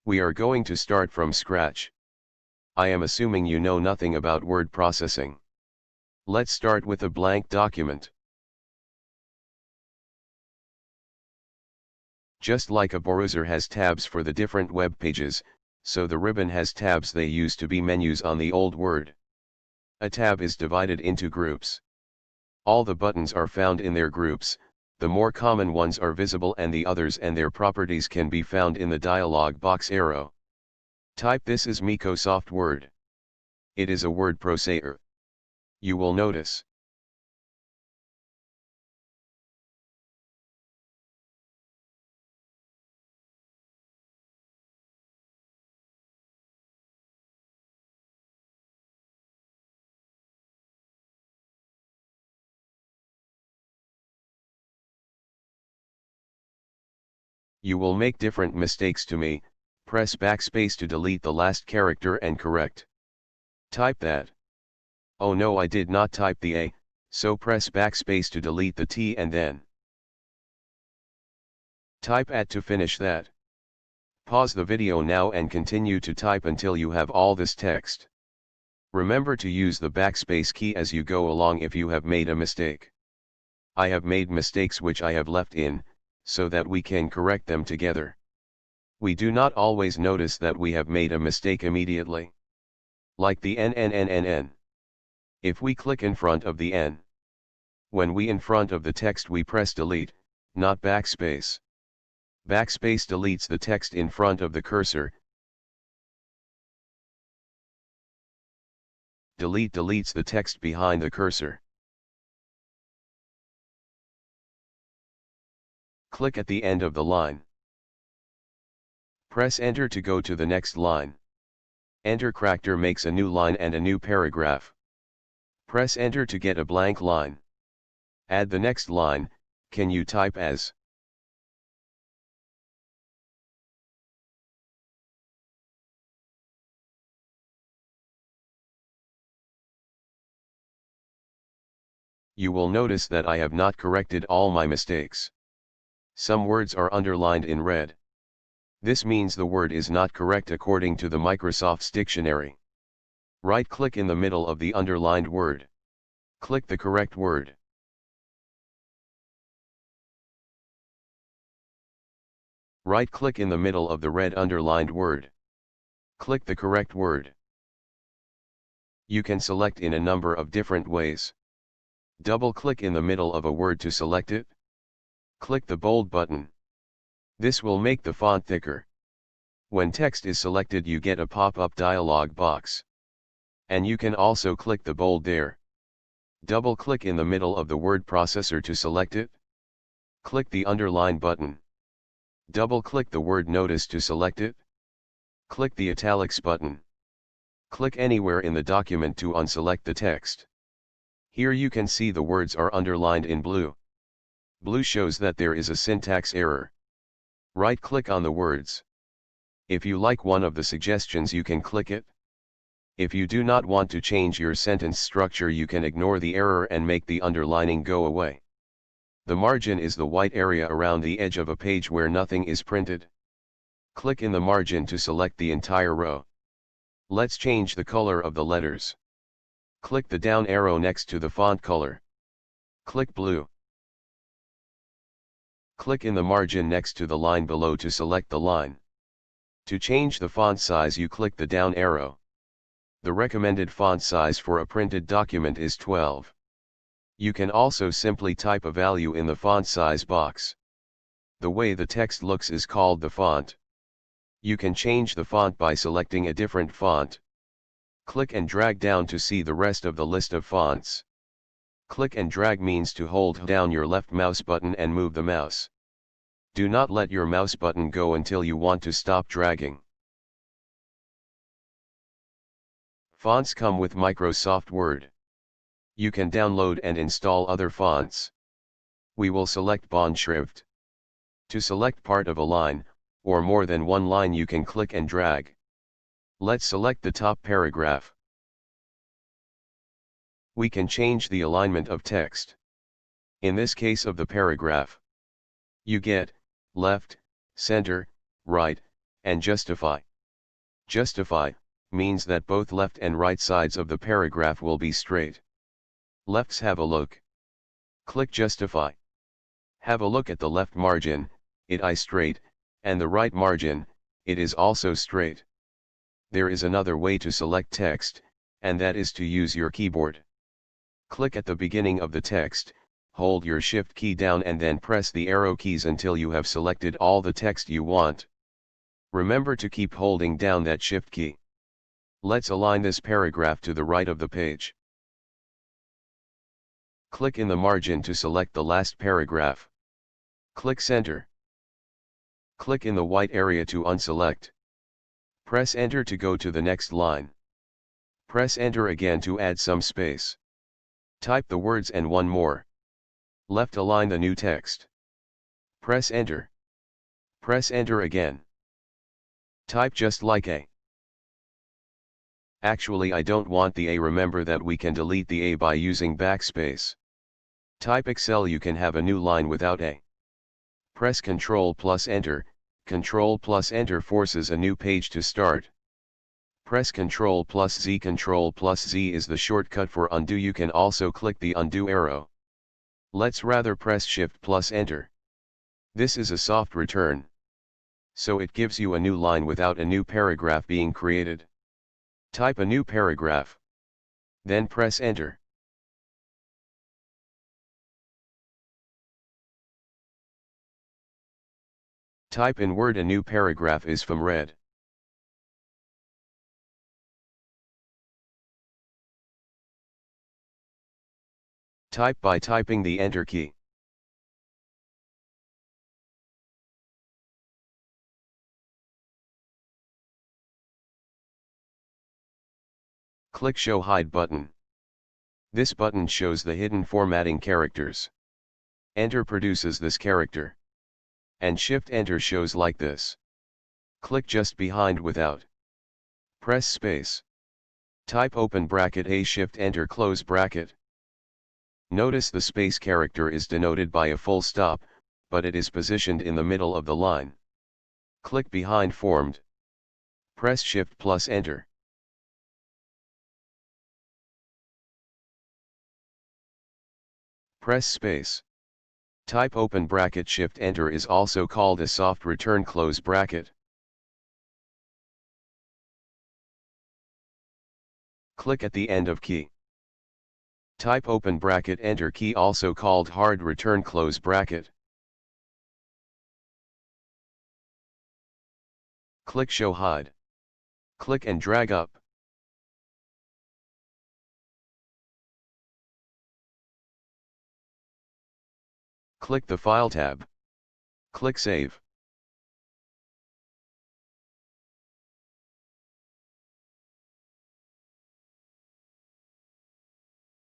We are going to start from scratch. I am assuming you know nothing about word processing. Let's start with a blank document. Just like a browser has tabs for the different web pages, so the ribbon has tabs they used to be menus on the old Word. A tab is divided into groups. All the buttons are found in their groups, the more common ones are visible and the others and their properties can be found in the dialog box arrow. Type This is Microsoft Word. It is a word processor. You will notice. You will make different mistakes to me. Press backspace to delete the last character and correct. Type that. Oh no, I did not type the A, so press backspace to delete the T and then type at to finish that. Pause the video now and continue to type until you have all this text. Remember to use the backspace key as you go along if you have made a mistake. I have made mistakes which I have left in, so that we can correct them together. We do not always notice that we have made a mistake immediately. Like the NNNNN. If we click in front of the N. When we in front of the text we press delete, not backspace. Backspace deletes the text in front of the cursor. Delete deletes the text behind the cursor. Click at the end of the line. Press Enter to go to the next line. Enter character makes a new line and a new paragraph. Press Enter to get a blank line. Add the next line. Can you type as? You will notice that I have not corrected all my mistakes. Some words are underlined in red. This means the word is not correct according to the Microsoft's dictionary. Right-click in the middle of the underlined word. Click the correct word. Right-click in the middle of the red underlined word. Click the correct word. You can select in a number of different ways. Double-click in the middle of a word to select it. Click the bold button. This will make the font thicker. When text is selected you get a pop-up dialog box. And you can also click the bold there. Double-click in the middle of the word processor to select it. Click the underline button. Double-click the word notice to select it. Click the italics button. Click anywhere in the document to unselect the text. Here you can see the words are underlined in blue. Blue shows that there is a syntax error. Right-click on the words. If you like one of the suggestions you can click it. If you do not want to change your sentence structure you can ignore the error and make the underlining go away. The margin is the white area around the edge of a page where nothing is printed. Click in the margin to select the entire row. Let's change the color of the letters. Click the down arrow next to the font color. Click blue. Click in the margin next to the line below to select the line. To change the font size you click the down arrow. The recommended font size for a printed document is 12. You can also simply type a value in the font size box. The way the text looks is called the font. You can change the font by selecting a different font. Click and drag down to see the rest of the list of fonts. Click and drag means to hold down your left mouse button and move the mouse. Do not let your mouse button go until you want to stop dragging. Fonts come with Microsoft Word. You can download and install other fonts. We will select Bond Schrift. To select part of a line, or more than one line you can click and drag. Let's select the top paragraph. We can change the alignment of text. In this case of the paragraph, you get left, center, right, and justify. Justify means that both left and right sides of the paragraph will be straight. Let's have a look. Click Justify. Have a look at the left margin, it is straight, and the right margin, it is also straight. There is another way to select text, and that is to use your keyboard. Click at the beginning of the text, hold your Shift key down and then press the arrow keys until you have selected all the text you want. Remember to keep holding down that Shift key. Let's align this paragraph to the right of the page. Click in the margin to select the last paragraph. Click Center. Click in the white area to unselect. Press Enter to go to the next line. Press Enter again to add some space. Type the words and one more. Left align the new text. Press Enter. Press Enter again. Type just like A. Actually I don't want the A. Remember that we can delete the A by using Backspace. Type Excel. You can have a new line without A. Press Ctrl plus Enter. Ctrl plus Enter forces a new page to start. Press Ctrl plus Z. Ctrl plus Z is the shortcut for undo. You can also click the undo arrow. Let's rather press Shift plus Enter. This is a soft return. So it gives you a new line without a new paragraph being created. Type a new paragraph. Then press Enter. Type in Word a new paragraph is from red. Type by typing the Enter key. Click Show Hide button. This button shows the hidden formatting characters. Enter produces this character. And Shift Enter shows like this. Click just behind without. Press space. Type open bracket A Shift Enter close bracket. Notice the space character is denoted by a full stop, but it is positioned in the middle of the line. Click behind formed. Press Shift plus Enter. Press space. Type open bracket Shift Enter is also called a soft return close bracket. Click at the end of key. Type open bracket Enter key also called hard return close bracket. Click Show Hide. Click and drag up. Click the File tab. Click Save.